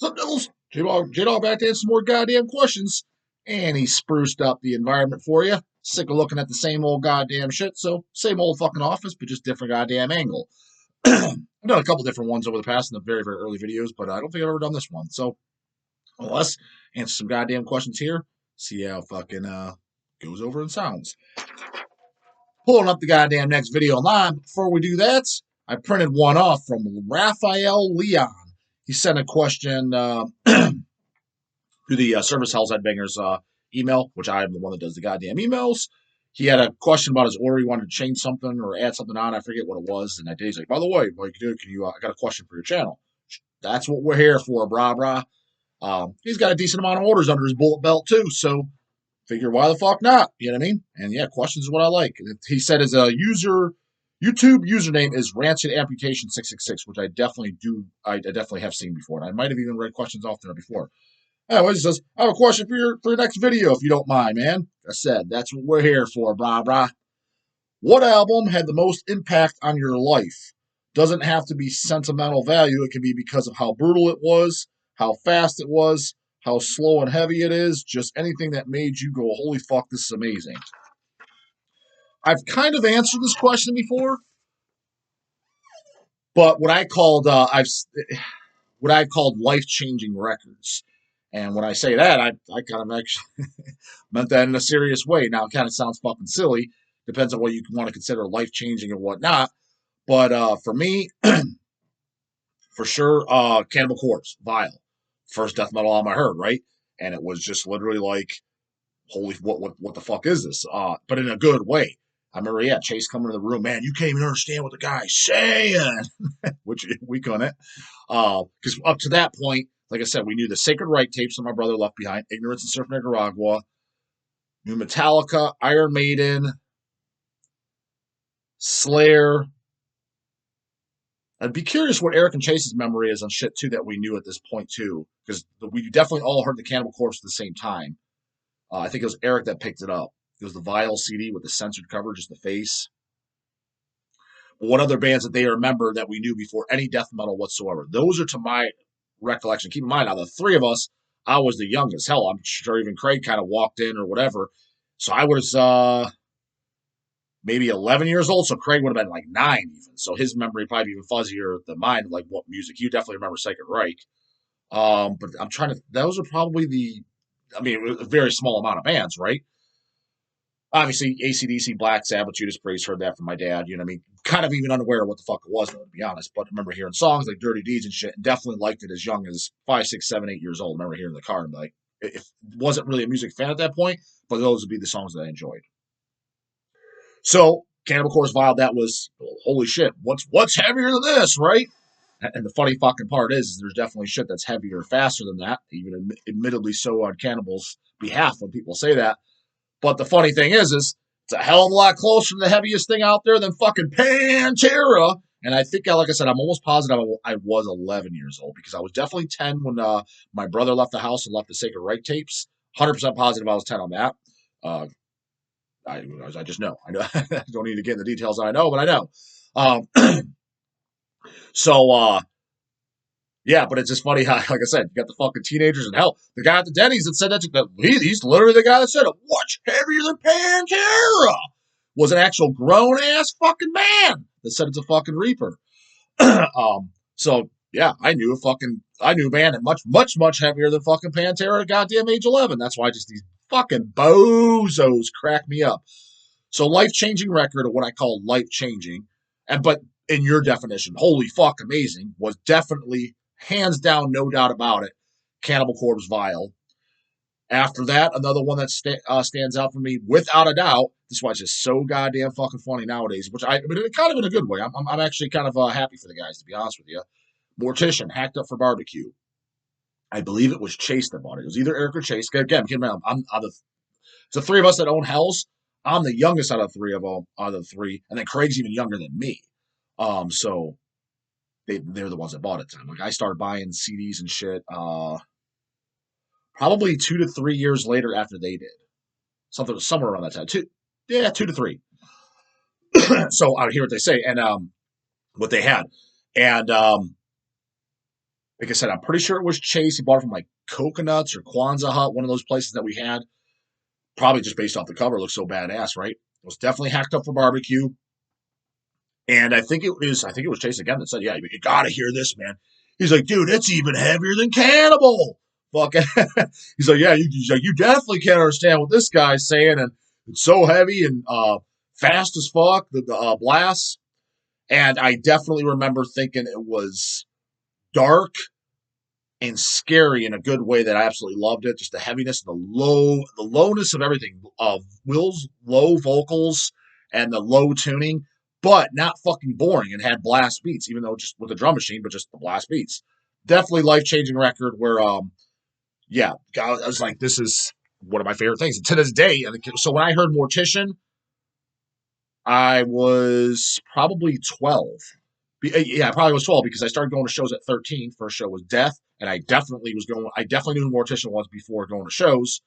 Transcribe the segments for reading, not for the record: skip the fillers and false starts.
What's up, Devils? J-dawg back to answer some more goddamn questions. And he spruced up the environment for you. Sick of looking at the same old goddamn shit, so same old fucking office, but just different goddamn angle. I've done a couple different ones over the past in the very, very early videos, but I don't think I've ever done this one. So let's answer some goddamn questions here. See how fucking goes over and sounds. Pulling up the goddamn next video online. But before we do that, I printed one off from Raphael Leon. He sent a question to the Service House Headbangers email, which I am the one that does the goddamn emails. He had a question about his order. He wanted to change something or add something on. I forget what it was. And I did. He's like, by the way, what you can do? I got a question for your channel. That's what we're here for, brah. He's got a decent amount of orders under his bullet belt too. So figure why the fuck not? You know what I mean? And yeah, questions is what I like. He said his YouTube username is Rancid Amputation 666, which I definitely do. I definitely have seen before, and I might have even read questions off there before. Anyways, he says, I have a question for your next video, if you don't mind, man. I said, that's what we're here for, brah. What album had the most impact on your life? Doesn't have to be sentimental value. It can be because of how brutal it was, how fast it was, how slow and heavy it is, just anything that made you go, holy fuck, this is amazing. I've kind of answered this question before, but what I called life-changing records. And when I say that, I kind of actually meant that in a serious way. Now, it kind of sounds fucking silly. Depends on what you want to consider life-changing and whatnot. But for me, for sure, Cannibal Corpse, Vile. First death metal album I heard, right? And it was just literally like, holy, what the fuck is this? But in a good way. I remember, Chase coming to the room, man, you can't even understand what the guy's saying, which we couldn't. Because up to that point, like I said, we knew the Sacred Reich tapes that my brother left behind, Ignorance and Surf Nicaragua, knew Metallica, Iron Maiden, Slayer. I'd be curious what Eric and Chase's memory is on shit, too, that we knew at this point, too, because we definitely all heard the Cannibal Corpse at the same time. I think it was Eric that picked it up. It was the Vile CD with the censored cover, just the face. What other bands that they remember that we knew before any death metal whatsoever? Those are to my recollection. Keep in mind, out of the three of us, I was the youngest. Hell, I'm sure even Craig kind of walked in or whatever. So I was maybe 11 years old. So Craig would have been like 9 even. So his memory probably even fuzzier than mine, like what music. You definitely remember Sacred Reich. But I'm trying to, those are probably a very small amount of bands, right? Obviously, AC/DC, Black Sabbath, Judas Priest, heard that from my dad. You know what I mean? Kind of even unaware of what the fuck it was, to be honest. But I remember hearing songs like Dirty Deeds and shit, and definitely liked it as young as 5, 6, 7, 8 years old. I remember hearing the car and like, if wasn't really a music fan at that point, but those would be the songs that I enjoyed. So, Cannibal Corpse Vile, that was, holy shit, what's heavier than this, right? And the funny fucking part is there's definitely shit that's heavier, faster than that, even admittedly so on Cannibal's behalf when people say that. But the funny thing is it's a hell of a lot closer to the heaviest thing out there than fucking Pantera. And I think, like I said, I'm almost positive I was 11 years old because I was definitely 10 when my brother left the house and left the Sacred Reich tapes. 100% positive I was 10 on that. I just know. I know. I don't need to get in the details. I know, but I know. So, yeah, but it's just funny how, like I said, you got the fucking teenagers and hell, the guy at the Denny's that said that, he's literally the guy that said it. What's heavier than Pantera? Was an actual grown ass fucking man that said it's a fucking Reaper. So yeah, I knew a band that much heavier than fucking Pantera at goddamn age 11. That's why just these fucking bozos crack me up. So life-changing record, or what I call life-changing, but in your definition, holy fuck, amazing, was definitely, hands down, no doubt about it, Cannibal Corpse Vile. After that, another one that stands out for me, without a doubt, this is why it's just so goddamn fucking funny nowadays, but kind of in a good way. I'm actually kind of happy for the guys, to be honest with you. Mortician, Hacked Up for Barbecue. I believe it was Chase that bought it. It was either Eric or Chase. Again, I'm the three of us that own Hells. I'm the youngest out of the three, and then Craig's even younger than me. So they're the ones that bought it to him. Like I started buying CDs and shit, probably 2 to 3 years later after they did. Somewhere around that time. 2 to 3. So I hear what they say and what they had. And Like I said, I'm pretty sure it was Chase. He bought it from like Coconuts or Kwanzaa Hut, one of those places that we had. Probably just based off the cover, it looks so badass, right? It was definitely hacked up for barbecue. And I think it was Chase again that said, "Yeah, you gotta hear this, man." He's like, "Dude, it's even heavier than Cannibal." Fucking, he's like, "Yeah, you definitely can't understand what this guy's saying, and it's so heavy and fast as fuck, the blasts." And I definitely remember thinking it was dark and scary in a good way that I absolutely loved it. Just the heaviness, the lowness of everything. Of Will's low vocals and the low tuning, but not fucking boring. And had blast beats, even though just with a drum machine, but just the blast beats. Definitely life changing record. Where yeah, I was like, this is one of my favorite things. And to this day, so when I heard Mortician, I was probably 12. Yeah, I probably was 12 because I started going to shows at 13. First show was Death, and I definitely knew who Mortician was before going to shows.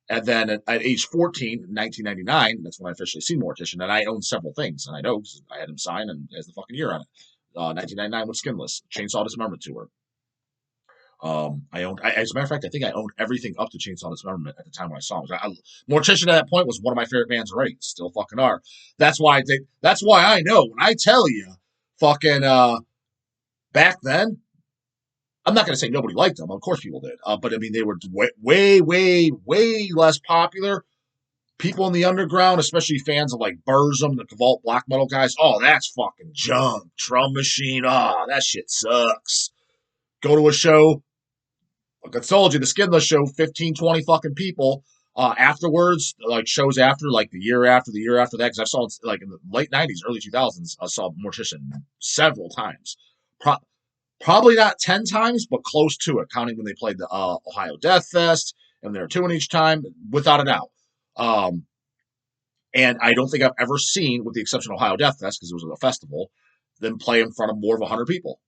And then at age 14, 1999, that's when I officially seen Mortician, and I owned several things, and I know because I had him sign and has the fucking year on it. 1999 with Skinless, Chainsaw Dismemberment Tour. As a matter of fact, I think I owned everything up to Chainsaw Dismemberment at the time when I saw him. Mortician at that point was one of my favorite bands already. Still fucking are. That's why I know when I tell you, fucking back then. I'm not going to say nobody liked them. Of course, people did. But I mean, they were way less popular. People in the underground, especially fans of like Burzum, the Vault black metal guys. Oh, that's fucking junk. Drum machine. Oh, that shit sucks. Go to a show. Like I told you, the Skinless show, 15, 20 fucking people. Afterwards, like shows after, like the year after that, because I saw it like in the late 90s, early 2000s, I saw Mortician several times. Pro- Probably not 10 times, but close to it, counting when they played the Ohio Death Fest, and they were touring each time, without a doubt. Um, and I don't think I've ever seen, with the exception of Ohio Death Fest, because it was a festival, them play in front of more of 100 people.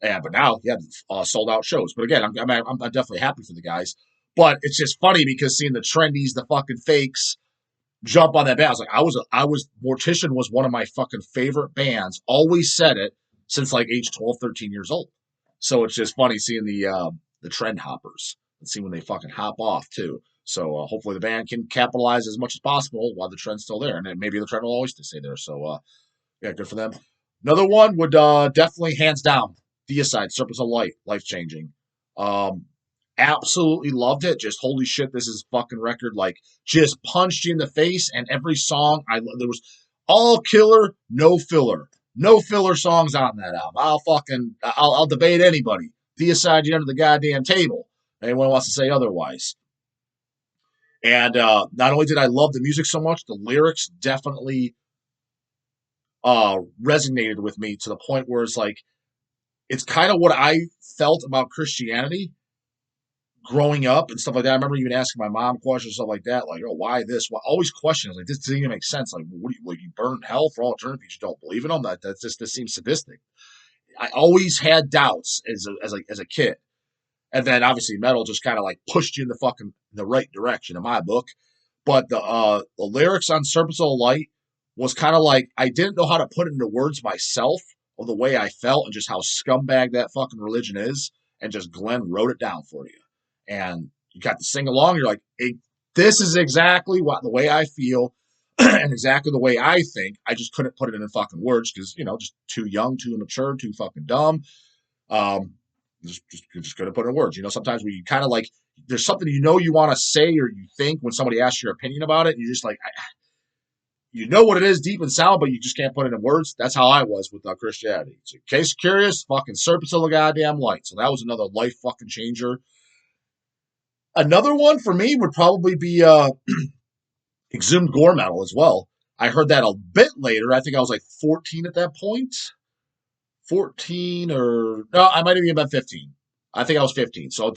Yeah, but now, yeah, sold out shows. But again, I'm definitely happy for the guys. But it's just funny because seeing the trendies, the fucking fakes, jump on that band. Mortician was one of my fucking favorite bands. Always said it since like age 12, 13 years old. So it's just funny seeing the trend hoppers and see when they fucking hop off too. So hopefully the band can capitalize as much as possible while the trend's still there, and then maybe the trend will always stay there. So yeah, good for them. Another one would definitely hands down Deicide, Serpents of Light, life changing. Um, Absolutely loved it. Just holy shit, this is fucking record. Like just punched you in the face, and every song there was all killer, no filler, no filler songs on that album. I'll debate anybody. Deicide you under the goddamn table. Anyone wants to say otherwise. And not only did I love the music so much, the lyrics definitely resonated with me to the point where it's kind of what I felt about Christianity growing up and stuff like that. I remember even asking my mom questions, stuff like that, like, "Oh, why this?" Why? Always questions like this doesn't even make sense. Like, what do you burn in hell for all eternity? You don't believe in them? This seems sadistic. I always had doubts as a kid, and then obviously metal just kind of like pushed you in the right direction in my book. But the lyrics on Serpents of Light was kind of like I didn't know how to put it into words myself of the way I felt and just how scumbag that fucking religion is. And just Glenn wrote it down for you. And you got to sing along. You're like, hey, this is exactly the way I feel and exactly the way I think. I just couldn't put it in fucking words because, just too young, too immature, too fucking dumb. Um, just couldn't put it in words. Sometimes we kind of like, there's something you want to say or you think when somebody asks your opinion about it, and you're just like, you know what it is deep inside, but you just can't put it in words. That's how I was with Christianity. So, in case you're curious, fucking Serpents of the goddamn Light. So that was another life fucking changer. Another one for me would probably be Exhumed Gore Metal as well. I heard that a bit later. I think I was like 14 at that point. 14 or no, I might have even been 15. I think I was 15. So,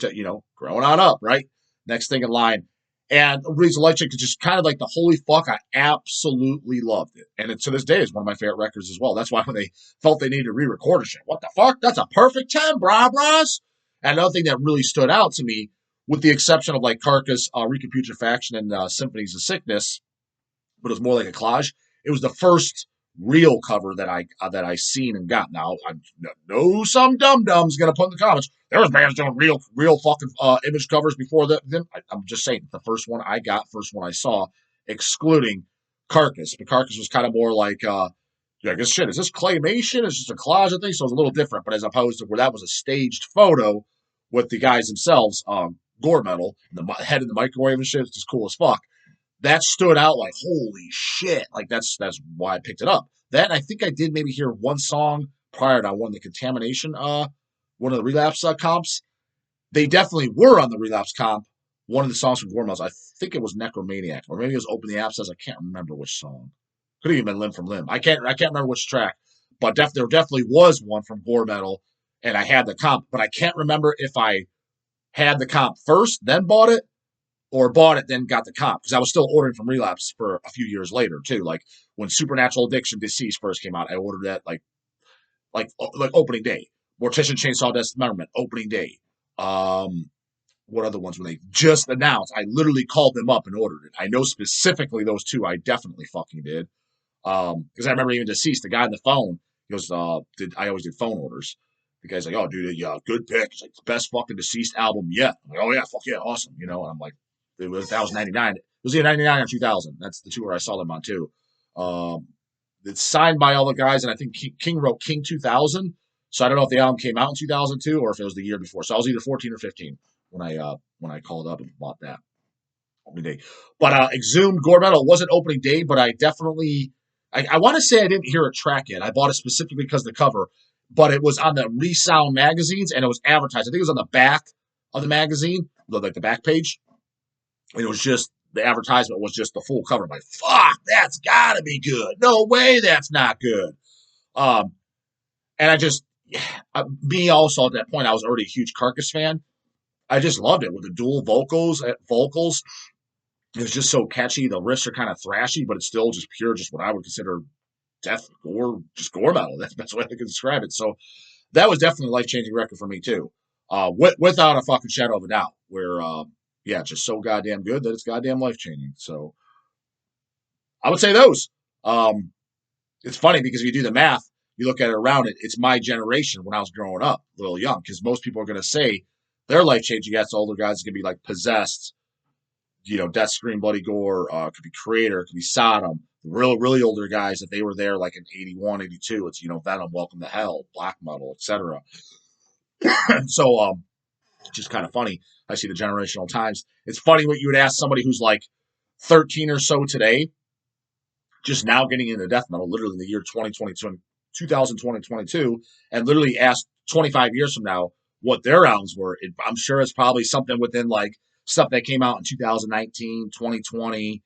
growing on up, right? Next thing in line. And Reason Light Chick is just kind of like the holy fuck. I absolutely loved it. And to this day is one of my favorite records as well. That's why when they felt they needed to re-record it, shit, what the fuck? That's a perfect 10, bras. And another thing that really stood out to me, with the exception of like Carcass, Reputrefaction, and Symphonies of Sickness, but it was more like a collage. It was the first real cover that I seen and got. Now I know some dum dums gonna put in the comments. There was bands doing real fucking image covers before that. I'm just saying the first one I got, first one I saw, excluding Carcass. But Carcass was kind of more like yeah, this shit, is this claymation? Is this a closet thing? So it's a little different, but as opposed to where that was a staged photo with the guys themselves, gore metal, the head in the microwave and shit, it's just cool as fuck. That stood out like holy shit. Like that's why I picked it up. That I think I did maybe hear one song prior to one of the contamination one of the relapse comps. They definitely were on the relapse comp. One of the songs from Gormels, I think it was Necromaniac, or maybe it was Open the Abscess. I can't remember which song. Could have even been Limb from Limb. I can't remember which track, but there definitely was one from Gore Metal, and I had the comp, but I can't remember if I had the comp first, then bought it, or bought it, then got the comp, because I was still ordering from Relapse for a few years later too. Like when Supernatural Addiction Deceased first came out, I ordered that like opening day. Mortician Chainsaw Dismemberment opening day. What other ones when they just announced? I literally called them up and ordered it. I know specifically those two. I definitely fucking did. Because I remember even Deceased, the guy on the phone, he goes, I always did phone orders. The guy's like, oh, dude, yeah, good pick. It's like the best fucking Deceased album yet. I'm like, oh, yeah, fuck yeah, awesome. And I'm like, that was 99. It was either 99 or 2000. That's the tour I saw them on, too. It's signed by all the guys, and I think King wrote King 2000. So I don't know if the album came out in 2002 or if it was the year before. So I was either 14 or 15 when I called up and bought that opening day. But Exhumed Gore Metal wasn't opening day, but I definitely I want to say I didn't hear a track yet. I bought it specifically because of the cover, but it was on the Resound magazines and it was advertised. I think it was on the back of the magazine, like the back page. And it was just the advertisement was just the full cover. I'm like, fuck, that's gotta be good. No way, that's not good. Um, and I just, me also at that point, I was already a huge Carcass fan. I just loved it with the dual vocals. It was just so catchy. The riffs are kind of thrashy, but it's still just pure, just what I would consider death gore, just gore metal. That's the best way I can describe it. So that was definitely a life changing record for me too, without a fucking shadow of a doubt. Where yeah, just so goddamn good that it's goddamn life changing. So I would say those. Um, it's funny because if you do the math, you look at it around it. It's my generation when I was growing up, a little young, because most people are going to say their life changing. Yes, older guys are going to be like Possessed, Death Scream, Bloody Gore, could be Creator, could be Sodom. The really older guys, if they were there like in 81, 82, it's, Venom, Welcome to Hell, Black Metal, etc. So, just kind of funny. I see the generational times. It's funny what you would ask somebody who's like 13 or so today, just now getting into death metal, literally in the year 2022, 2022, and literally ask 25 years from now what their albums were. I'm sure it's probably something within like stuff that came out in 2019, 2020,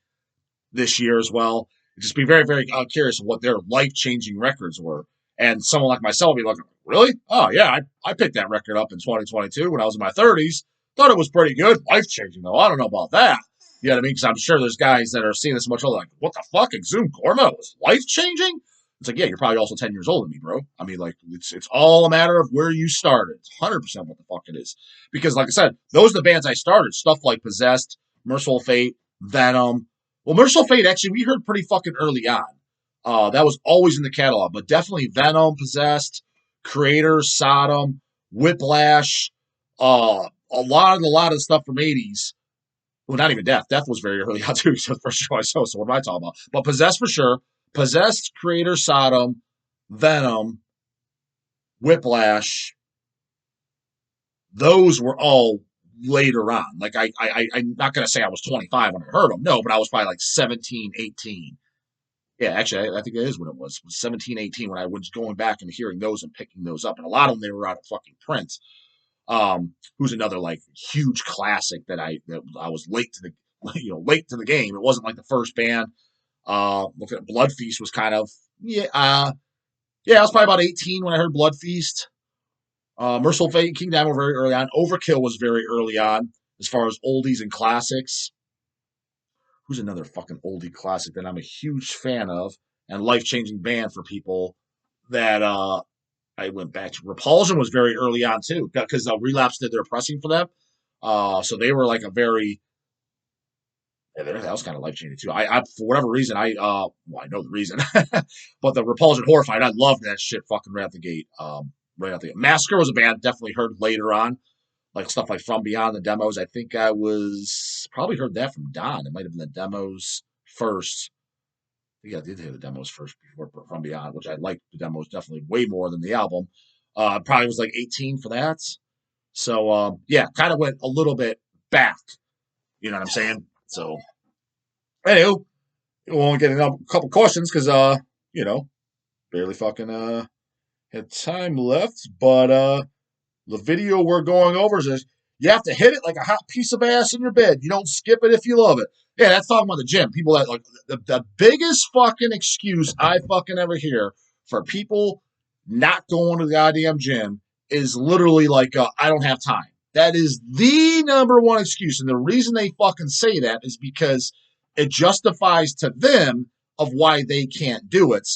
this year as well. Just be very, very curious of what their life changing records were. And someone like myself would be like, really? Oh, yeah, I picked that record up in 2022 when I was in my 30s. Thought it was pretty good. Life changing, though. I don't know about that. You know what I mean? Because I'm sure there's guys that are seeing this much older, like, what the fuck? Exhumed Gore Metal was life changing? It's like, yeah, you're probably also 10 years older than me, bro. I mean, like, it's all a matter of where you started. It's 100% what the fuck it is. Because, like I said, those are the bands I started. Stuff like Possessed, Merciful Fate, Venom. Well, Merciful Fate, actually, we heard pretty fucking early on. That was always in the catalog, but definitely Venom, Possessed, Creator, Sodom, Whiplash, a lot of stuff from 80s. Well, not even Death. Death was very early on, too. So the first show I saw, so what am I talking about? But Possessed for sure. Possessed, Creator, Sodom, Venom, Whiplash. Those were all later on. Like, I'm not going to say I was 25 when I heard them. No, but I was probably like 17, 18. Yeah, actually, I think that is what it was. It was 17, 18 when I was going back and hearing those and picking those up. And a lot of them, they were out of fucking print. Who's another like huge classic that I was late to the game. It wasn't like the first band. Looking at Blood Feast was kind of I was probably about 18 when I heard Blood Feast. Merciful Fate and King Diamond were very early on. Overkill was very early on as far as oldies and classics. Who's another fucking oldie classic that I'm a huge fan of and life changing band for people that I went back to. Repulsion was very early on too because Relapse did their pressing for them. So they were like a very Yeah, that was kind of life changing too. I for whatever reason well, I know the reason, but the Repulsion Horrified, I loved that shit fucking right out the gate. Right out the gate. Massacre was a band I definitely heard later on, like stuff like From Beyond the demos. I think I was probably heard that from Don. It might have been the demos first. Yeah, I did hear the demos first before From Beyond, which I liked the demos definitely way more than the album. Probably was like 18 for that. So yeah, kind of went a little bit back. You know what I'm saying? So anywho, we'll only get a couple questions because you know, barely fucking had time left. But the video we're going over is you have to hit it like a hot piece of ass in your bed. You don't skip it if you love it. Yeah, that's talking about the gym. People that like the biggest fucking excuse I fucking ever hear for people not going to the goddamn gym is literally like, I don't have time. That is the number one excuse. And the reason they fucking say that is because it justifies to them of why they can't do it.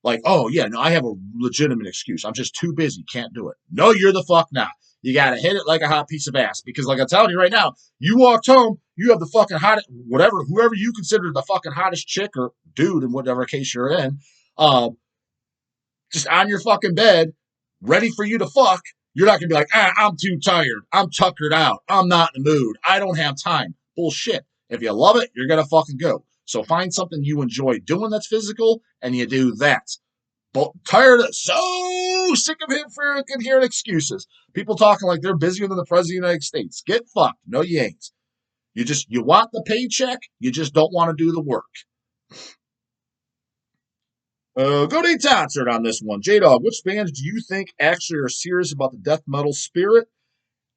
Like, oh, yeah, no, I have a legitimate excuse. I'm just too busy. Can't do it. No, you're the fuck not. You got to hit it like a hot piece of ass. Because, like I'm telling you right now, you walked home, you have the fucking hottest, whoever you consider the fucking hottest chick or dude in whatever case you're in, just on your fucking bed, ready for you to fuck. You're not going to be like, I'm too tired. I'm tuckered out. I'm not in the mood. I don't have time. Bullshit. If you love it, you're going to fucking go. So find something you enjoy doing that's physical, and you do that. But tired of so sick of him freaking hearing excuses. People talking like they're busier than the president of the United States. Get fucked. No, you ain't. You want the paycheck, you just don't want to do the work. Go to concert on this one. J-Dawg, which bands do you think actually are serious about the death metal spirit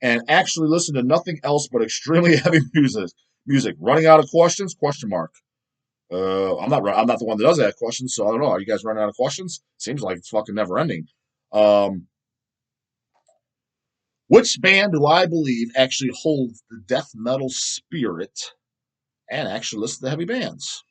and actually listen to nothing else but extremely heavy music? Running out of questions? Question mark. I'm not the one that does that questions, so I don't know. Are you guys running out of questions? Seems like it's fucking never ending. Which band do I believe actually holds the death metal spirit and actually listen to heavy bands?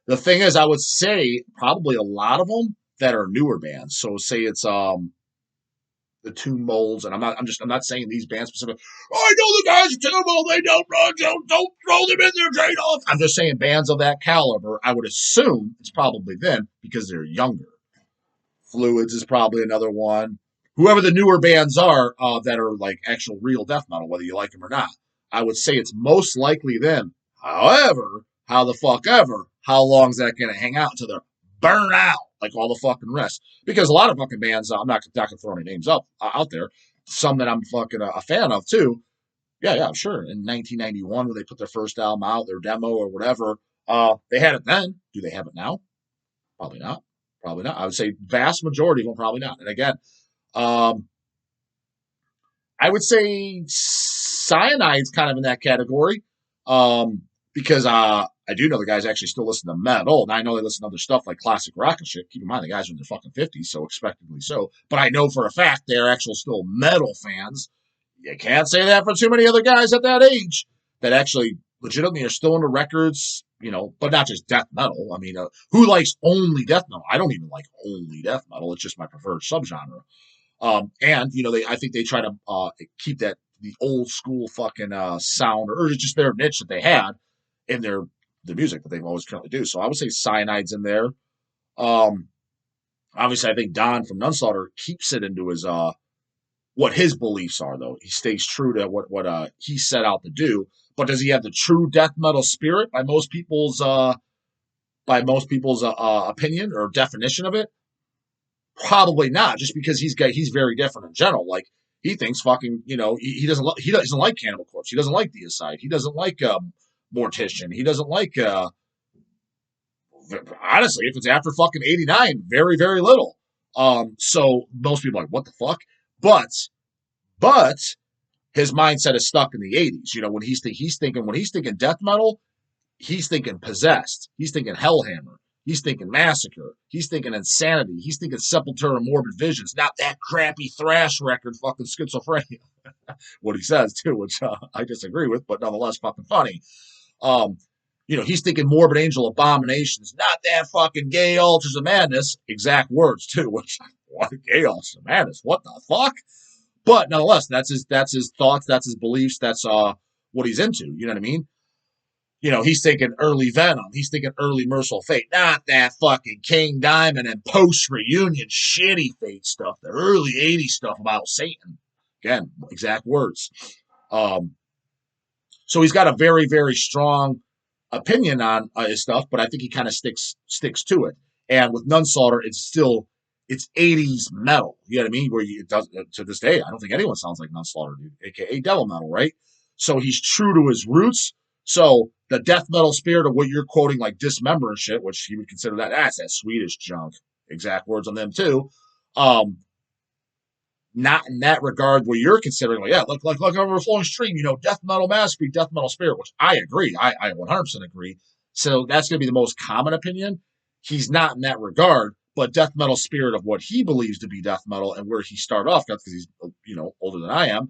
The thing is, I would say probably a lot of them that are newer bands. So say it's the Tomb Molds, and I'm not saying these bands specifically. I know the guys at Tomb Mold, they don't run, don't throw them in their J-dawg. I'm just saying bands of that caliber. I would assume it's probably them because they're younger. Fluids is probably another one. Whoever the newer bands are that are like actual real death metal, whether you like them or not, I would say it's most likely them. However, how the fuck ever, how long is that going to hang out until they're burned out like all the fucking rest? Because a lot of fucking bands, I'm not going to throw any names out there. Some that I'm fucking a fan of too. Yeah, sure. In 1991, when they put their first album out, their demo or whatever, they had it then. Do they have it now? Probably not. Probably not. I would say vast majority of them probably not. And again, um, I would say Cyanide's kind of in that category because I do know the guys actually still listen to metal, and I know they listen to other stuff like classic rock and shit. Keep in mind the guys are in their fucking 50s, so expectedly so. But I know for a fact they're actual still metal fans. You can't say that for too many other guys at that age that actually legitimately are still into records, but not just death metal. I mean, who likes only death metal? I don't even like only death metal. It's just my preferred subgenre. And I think they try to keep the old school fucking sound or just their niche that they had in the music that they've always currently do. So I would say Cyanide's in there. Obviously, I think Don from Nunslaughter keeps it into his what his beliefs are, though. He stays true to what he set out to do. But does he have the true death metal spirit by most people's opinion or definition of it? Probably not, just because he's very different in general. Like he thinks fucking, he doesn't like Cannibal Corpse. He doesn't like Deicide. He doesn't like Mortician. He doesn't like honestly, if it's after fucking 89, very, very little. So most people are like, what the fuck? But his mindset is stuck in the 80s. When he's thinking death metal, he's thinking Possessed. He's thinking Hellhammer. He's thinking Massacre. He's thinking Insanity. He's thinking Sepultura and Morbid Visions. Not that crappy thrash record, fucking Schizophrenia. What he says, too, which I disagree with, but nonetheless fucking funny. He's thinking Morbid Angel Abominations. Not that fucking Gay Altars of Madness. Exact words, too, which, what Gay Altars of Madness? What the fuck? But nonetheless, that's his thoughts, that's his beliefs, that's what he's into. You know what I mean? He's thinking early Venom. He's thinking early Merciful Fate. Not that fucking King Diamond and post-reunion shitty Fate stuff. The early 80s stuff about Satan. Again, exact words. So he's got a very, very strong opinion on his stuff, but I think he kind of sticks to it. And with Nunslaughter, it's 80s metal. You know what I mean? Where it does to this day, I don't think anyone sounds like Nunslaughter, dude, aka devil metal, right? So he's true to his roots. So the death metal spirit of what you're quoting, like Dismember and shit, which he would consider that's that Swedish junk. Exact words on them too. Not in that regard where you're considering, like, yeah, like over a flowing stream, death metal mastery, death metal spirit, which I agree. I 100% agree. So that's going to be the most common opinion. He's not in that regard, but death metal spirit of what he believes to be death metal and where he started off, that's because he's, older than I am.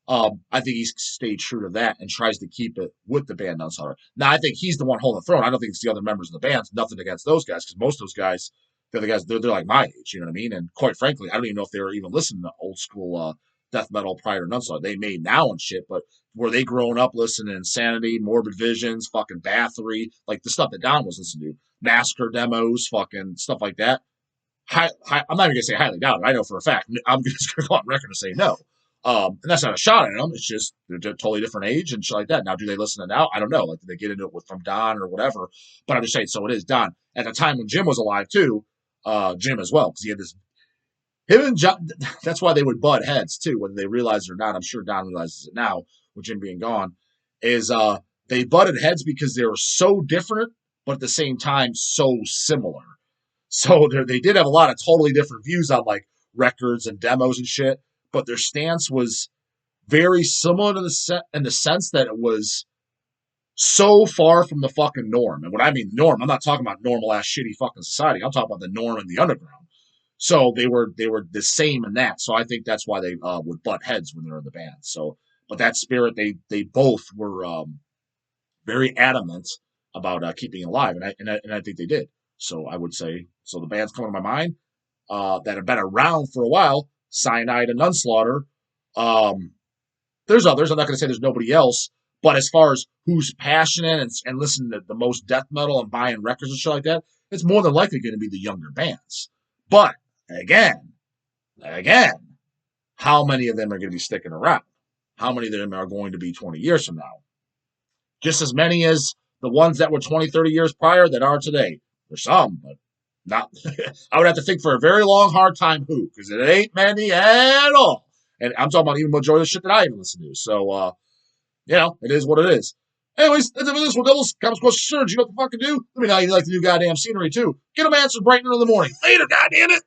I think he's stayed true to that and tries to keep it with the band Nunslaughter. Now, I think he's the one holding the throne. I don't think it's the other members of the band. Nothing against those guys, because most of those guys, they're the guys, they're like my age, you know what I mean? And quite frankly, I don't even know if they were even listening to old school death metal prior to Nunslaughter. They may now and shit, but were they growing up listening to Insanity, Morbid Visions, fucking Bathory, like the stuff that Don was listening to, Massacre demos, fucking stuff like that? I'm not even going to say highly doubted. I know for a fact. I'm just going to go on record and say no. And that's not a shot at them. It's just they're a totally different age and shit like that. Now, do they listen to now? I don't know. Like, did they get into it from Don or whatever? But I'm just saying, so it is Don. At the time when Jim was alive, too, Jim as well, because he had this. Him and John, that's why they would butt heads, too, whether they realize it or not. I'm sure Don realizes it now, with Jim being gone, is they butted heads because they were so different, but at the same time, so similar. So they did have a lot of totally different views on, like, records and demos and shit, but their stance was very similar to in the sense that it was so far from the fucking norm. And when I mean norm, I'm not talking about normal ass shitty fucking society. I'm talking about the norm in the underground. So they were the same in that. So I think that's why they would butt heads when they were in the band. So, but that spirit, they both were very adamant about keeping alive, and I think they did. So I would say, so the bands coming to my mind that have been around for a while, Cyanide and Nunslaughter. There's others. I'm not going to say there's nobody else, but as far as who's passionate and listening to the most death metal and buying records and shit like that, it's more than likely going to be the younger bands. But again, how many of them are going to be sticking around? How many of them are going to be 20 years from now? Just as many as the ones that were 20, 30 years prior that are today. There's some, but not. I would have to think for a very long, hard time who, because it ain't many at all. And I'm talking about even majority of the shit that I even listen to. So, it is what it is. Anyways, that's it for this one, Devils. Comments, questions, concerns. You know what the fuck to do? Let me know how you like the new goddamn scenery, too. Get them answered bright and early in the morning. Later, goddamn it.